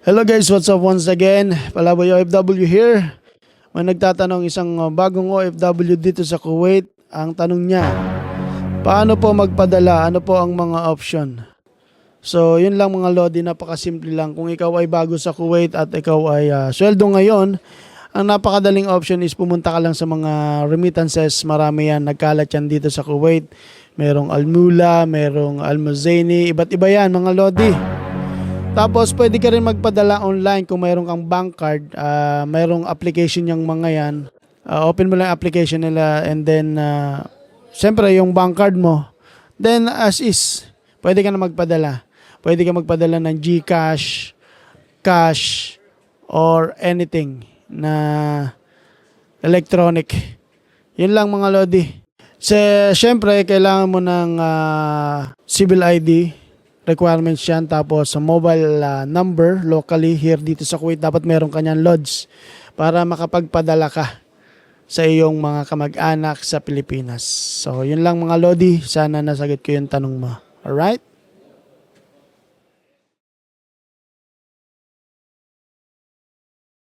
Hello guys, what's up once again? Palaboy OFW here. May nagtatanong isang bagong OFW dito sa Kuwait. Ang tanong niya, paano po magpadala? Ano po ang mga option? So yun lang mga lodi, napakasimple lang. Kung ikaw ay bago sa Kuwait at ikaw ay sweldo ngayon, ang napakadaling option is pumunta ka lang sa mga remittances. Marami yan, nagkalat yan dito sa Kuwait. Merong Almula, merong Almazaini, iba't iba yan mga lodi. Tapos pwede ka rin magpadala online kung mayroon kang bank card. Mayroong application yung mga yan. Open mo lang application nila and then siyempre yung bank card mo. Then as is, pwede ka na magpadala. Pwede ka magpadala ng GCash, cash, or anything na electronic. Yun lang mga lodi. Siyempre, kailangan mo ng civil ID requirements yan. Tapos sa mobile number locally here dito sa Kuwait, dapat meron kanyang lods para makapagpadala ka sa iyong mga kamag-anak sa Pilipinas. So, yun lang mga lodi. Sana nasagot ko yung tanong mo. Alright?